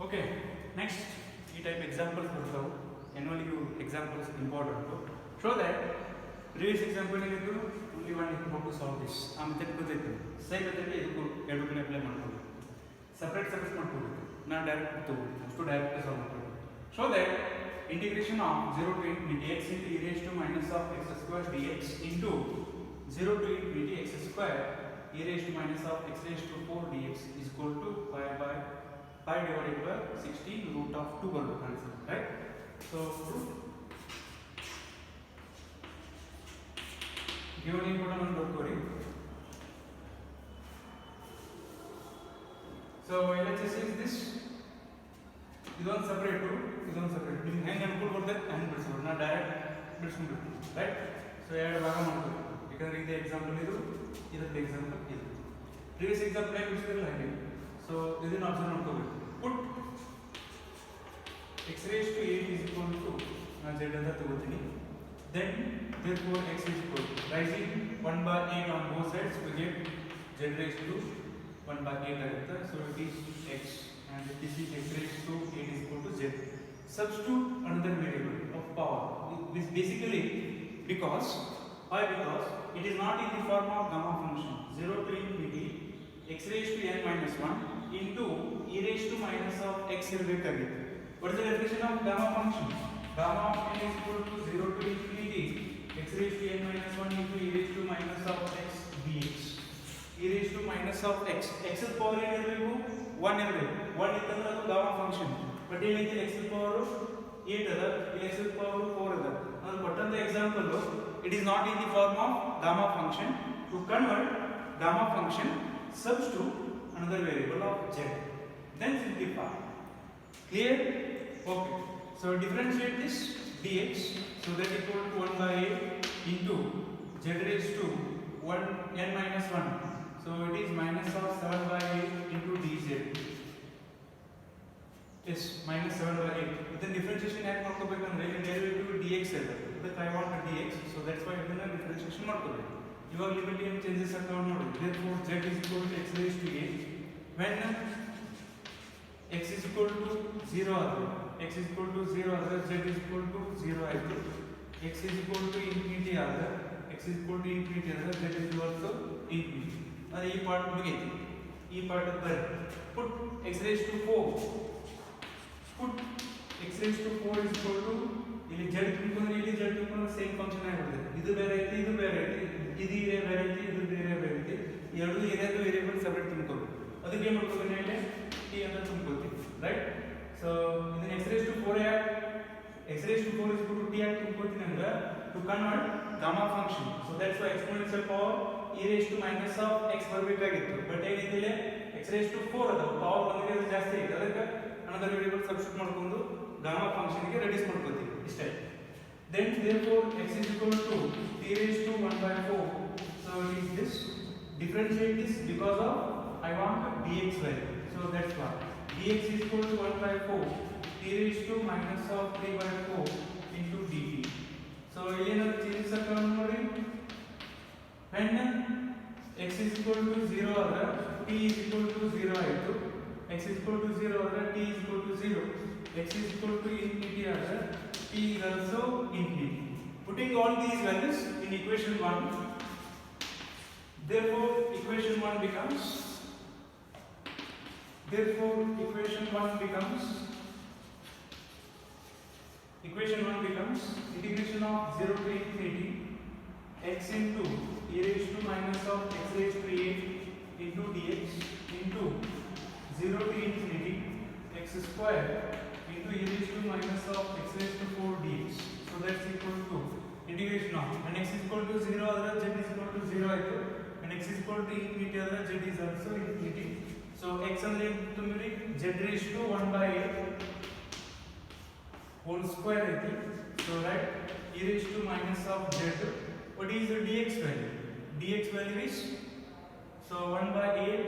Okay, next ಈ type examples ಬರ್ತಾವು annually examples important show that previous example ಏನಿತ್ತು only one is how to solve this ಆ method ಗೊತ್ತೈತೆ same method ಇದಕ್ಕೂ ಎರಡಕ್ಕೂ apply ಮಾಡ್ಕೊಳ್ಳಿ separate ಮಾಡ್ಕೊಳ್ಳಿ ನಾನು ಡೈರೆಕ್ಟ್ ತಗೋತೀನಿ ಅಷ್ಟು ಡೈರೆಕ್ಟ್ ಸಾಲ್ವ್ ಮಾಡ್ಕೊಳ್ಳಿ show that integration of 0 to infinity x into e raised to minus of x square dx into 0 to infinity x square e raised to minus of x raised to 4 dx is equal to pi divided by 16 root of 2 ಬರಬೇಕು answer right so given ಏನು ಕೂಡ ನಾನು ಬರ್ಕೋರಿ so LHS is this ಇದೊಂದು separate ನಿಮ್ಗೆ ಹೆಂಗೆ ಅನುಕೂಲ ಬರ್ತದೆ ಹಂಗೆ ಬಿಡಿಸ್ಬೋದು ನಾನು ಡೈರೆಕ್ಟ್ ಬಿಡಿಸ್ಕೊಂಡ್ಬಿಡ್ತೀನಿ ರೈಟ್ ಸೊ ಎರಡು ಭಾಗ ಮಾಡ್ಬೋದು ಯಾಕಂದ್ರೆ ಇದು ಎಕ್ಸಾಂಪಲ್ ಇದಕ್ಕೆ ಎಕ್ಸಾಂಪಲ್ ಇದು ಪ್ರೀವಿಯಸ್ ಎಕ್ಸಾಂಪಲ್ ಹೇಗೆ ಬಿಡಿಸಿದ್ರಲ್ಲ ಹಾಗೆ ಸೊ ಇದನ್ನು ಅಬ್ಸರ್ವ್ ಮಾಡ್ಕೋಬೇಕು ಪುಟ್ x raised to 8 is equal to ನಾನು z ಅಂತ ತಗೋತೀನಿ then therefore x is equal to rising 1 by 8 on both sides we get z raised to 1 by 8 ಆಗುತ್ತೆ so it is x and this is x raised to 8 is equal to z. Substitute another variable of power. This basically because it is not in the form of gamma function 0 to infinity x raised to n minus 1 into e raised to minus of x ಇರಬೇಕಾಗಿದೆ. What is the definition of gamma function? Gamma of n is equal to 0 to infinity x raised to n minus 1 into e raised to minus of x dx. e raised to minus of x power ಏನಿರಬೇಕು 1 ಇರಬೇಕು 1 ಇತ್ತಂದ್ರೆ ಅದು gamma function but ಏನೈತಿ x power 8 ಅದ ಇಲ್ಲಿ x power 4 ಅದ ನಾನು ಕೊಟ್ಟಂತ example it is not in the form of gamma function. To convert gamma function substitute another variable of z then simplify. Clear? Okay, so differentiate this dx so that equal to 1 by 8 into z raised to 1 n minus 1 so it is minus of 7 by 8 into dz. Yes, minus 7 by 8 then differentiation ಯಾಕೆ ಮಾಡ್ಕೋಬೇಕಂದ್ರೆ ಇಲ್ಲಿ derivative dx ಇದೆ ಅದಕ್ಕೆ I want dx so that's why ಇದನ್ನ differentiation ಮಾಡ್ಕೋಬೇಕು ಇವಾಗ limit ಏನು changes ಆಗ್ತಾವೆ ನೋಡಿ therefore z is equal to x raised to 8 when x is equal to 0 ಆದರೆ x is equal to 0 ಆದರೆ z is equal to 0 ಆಯಿತು x is equal to infinity ಆದರೆ x is equal to infinity ಆದರೆ z is equal to infinity ಅಂದರೆ ಈ part ಮುಗಿಯಿತು ಈ part ಬರ put x raised to 4 put x raised to 4 is equal to ಇಲ್ಲಿ z ತಿಳ್ಕೊಂಡ್ರೆ ಇಲ್ಲಿ z ತಿಳ್ಕೊಂಡ್ರೆ ಸೇಮ್ ಫಂಕ್ಷನ್ ಆಗಿಬಿಡುತ್ತೆ ಇದು ಬೇರೆ ಐತಿ ಇದು ಬೇರೆ ಐತಿ ಇದು ಏರಿಯಾ ಬೇರೆ ಐತಿ ಇದು ಬೇರೆ ಐತಿ ಎರಡು ಏರಿಯಾದ ವೇರಿಯೇಬಲ್ ಸೆಪರೇಟ್ ತಿಳ್ಕೋಬೇಕು ಅದಕ್ಕೆ ಏನು ಮಾಡ್ಕೋಬೇಕು ಹೇಳಿ t ಅಂತ ತಿಳ್ಕೊಳ್ತೀವಿ ರೈಟ್ ಸೊ ಇದನ್ನ x raised to 4 x raised to 4 is equal to t ಅಂತ ತಿಳ್ಕೊಳ್ತೀನಿ ಅಂದ್ರೆ to convert gamma function so that's why exponential power e raised to minus of x ಬರಬೇಕಾಗಿತ್ತು ಬಟ್ ಏನಿದೆ ಇಲ್ಲಿ x raised to 4 ಅದ power ಬಂದಿರೋದು ಜಾಸ್ತಿ ಐತೆ ಅದಕ್ಕೆ another variable substitute ಮಾಡ್ಕೊಂಡು gamma function ಗೆ ರೆಡ್ಯೂಸ್ ಮಾಡ್ಕೊಳ್ತೀವಿ ಇಷ್ಟೇ then therefore x is equal to t raised to 1 by 4 so it is this differentiate this because of I want dx value so that's why dx is equal to 1 by 4 t raised to minus of 3 by 4 into dt so ಏನಾದ್ರು changes ಆಗ್ತಾವೆ ನೋಡಿ when x is equal to 0 ಆದ್ರೆ t is equal to 0 ಆಯಿತು x is equal to 0 ಆದ್ರೆ t is equal to 0 x is equal to infinity ಆದ್ರೆ t is also infinity. Putting all these values in equation 1 therefore equation 1 becomes integration of 0 to infinity x into e raised to minus of x raised to 8 into dx into 0 to infinity x square into e raised to minus of x raised to 4 dx so that's equal to integration of and x is equal to 0 adra z is equal to 0 ಆಯ್ತು and x is equal to infinity adra z is also infinity so x ಅಂದ್ರೆ ತುಂಬಿರಿ z raised to 1 by 8 whole square ಐತಿ so right e raised to minus of z what is the dx value is so 1 by 8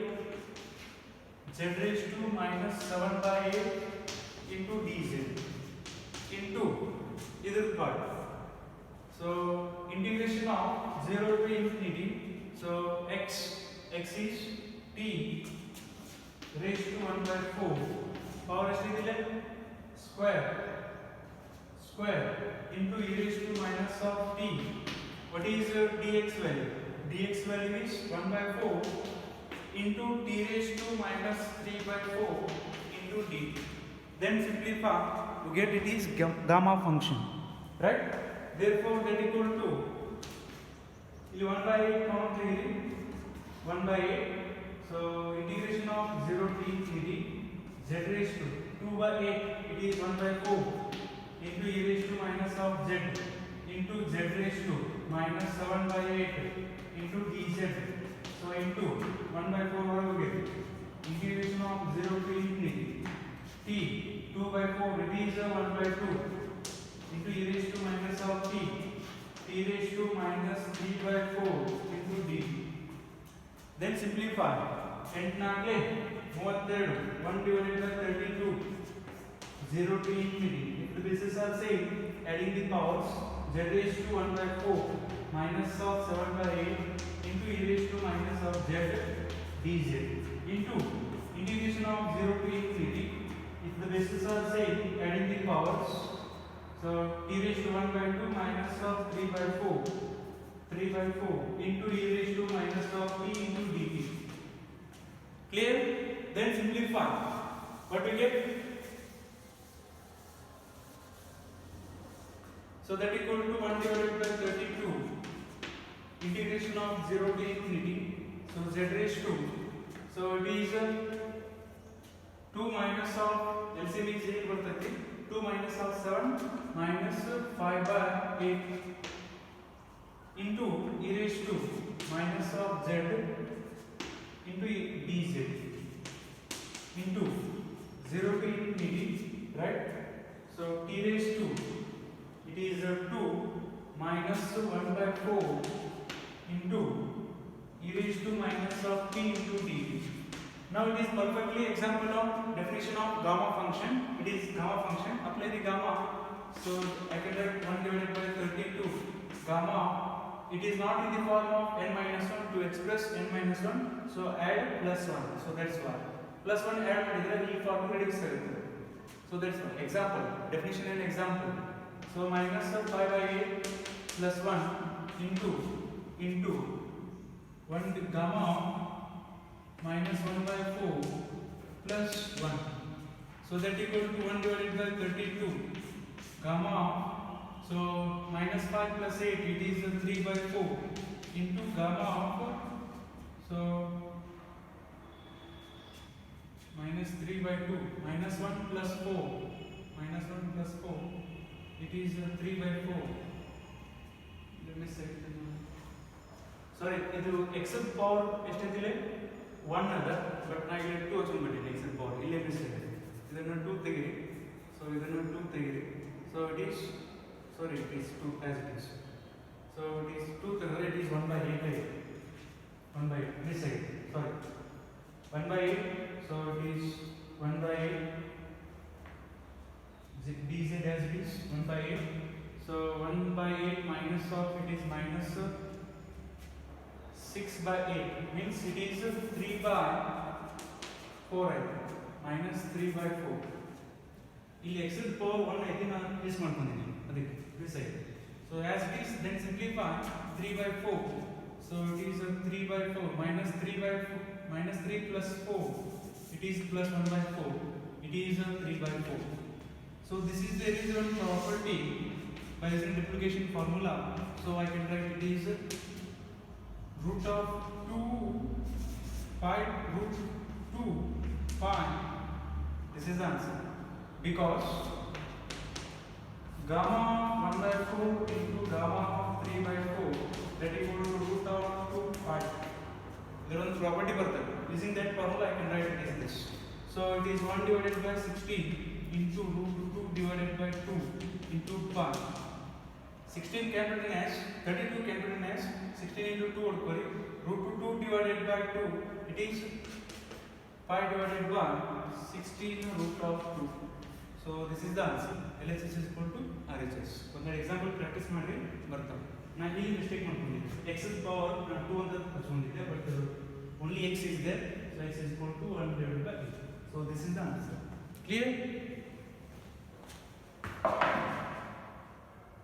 z raised to minus 7 by 8 into dz into either part so integration of 0 to infinity so x is t raised to 1 by 4 power ಎಷ್ಟಿದೆ square into e raised to minus of t. What is dx value? Dx value is 1 by 4 into t raised to minus 3 by 4 into dt. Then simplify, you get it is gamma function, right? Therefore that equal to 1 by 8 count 1 by 8. So integration of 0 t 3 z raised to 2 by 8, it is 1 by 4 into e raised to minus of z into z raised to minus 7 by 8 into dz. So into 1 by 4 what we get? Integration of 0 to infinity t 2 by 4, it is 1 by 2 into e raised to minus of t raised to minus 3 by 4 into dt. Then simplify. 8 ನಾಲ್ಕು 32 1 divided by 32 0 to infinity. If the bases are same, adding the powers, z raised to 1 by 4 minus of 7 by 8 into e raised to minus of z dz into integration of 0 to infinity. If the bases are same, adding the powers, so t raised to 1 by 2 minus of 3 by 4 into e raised to minus of t into dt. Clear? Then simplify. What we get? So that equal to 1 divided by 32 integration of 0 to infinity. So z raised to, so it is 2 minus of LCM is 8 ಬರ್ತೈತಿ 2 minus of 7 minus 5 by 8 into e raised to minus of z into dz into 0 to infinity, right? So t raised to, it is 2 minus 1 by 4 into e raised to minus of t into dt. Now it is perfectly example of definition of gamma function. It is gamma function. Apply the gamma. So I can write 1 divided by 32 gamma. It is not in the form of n minus 1 to express n minus 1. So add plus 1. So that's why. Plus 1 add ಮಾಡಿದ್ರೆ ಈ formula reduce ಆಗುತ್ತೆ. So that's why. Example. Definition and example. So minus of 5 by 8 plus 1 into 1 gamma minus 1 by 4 plus 1. So that equal to 1 divided by 32 gamma. So minus 5 plus 8, it is 3 by 4 into gamma of, so minus 3 by 2 minus 1 plus 4 it is 3 by 4. Let me say it. Sorry, ಇದು x power ಎಷ್ಟಿದೆ 1 ಅದ, but ನಾ ಇಲ್ಲಿ 2 ಹಚ್ಕೊಂಡ್ಬಿಟ್ಟಿನಿ x power ಇಲ್ಲೇ mistake ಇದೆ. ಇದನ್ನು 2 ತೆಗಿರಿ, ಸೊ ಇದನ್ನು 2 ತೆಗಿರಿ, so it is, sorry, it is 2 as it is. So it is 2 ತೆಗೆದ್ರೆ it is 1 by 8 this side, sorry, 1 by 8, so it is 1 by 8 dz as it is 1 by 8. So 1 by 8 minus of, it is minus 6 by 8 means it is 3 by 4 minus 3 by 4. ಇಲ್ಲಿ x power 1 ಐತಿ, ನಾನು miss ಮಾಡ್ಕೊಂಡಿದ್ದೀನಿ ಅದಕ್ಕೆ this side. So as it is, then simplify 3 by 4. So it is 3 by 4 minus 3 by 4 minus 3 plus 4, it is plus 1 by 4, it is 3 by 4. So this is the one property by using multiplication formula. So I can write it is root of 2 pi root 2 pi. This is the answer, because gamma 1 by 4 into gamma of 3 by 4 that equal to root of 2 pi. There is one property bರ್ತದೆ. Using that formula I can write it as this. So it is 1 divided by 16 into root 2 divided by 2 into pi. 16 can written as 32 can written as 16 into 2 ಹೊಡ್ಕೊಳ್ಳಿ, root 2 divided by 2, it is pi divided by 16 root of 2. So this is the answer. LHS is equal to RHS. ಒಂದು example practice ಮಾಡಿ ಬರ್ತಾವೆ. ನಾನು ಇಲ್ಲಿ mistake ಮಾಡ್ಕೊಂಡಿದ್ದೆ, x power 2 ಅಂತ ಹಚ್ಕೊಂಡಿದ್ದೆ, but only x is there, so x is equal to 1 divided by 8. So this is the answer. Clear?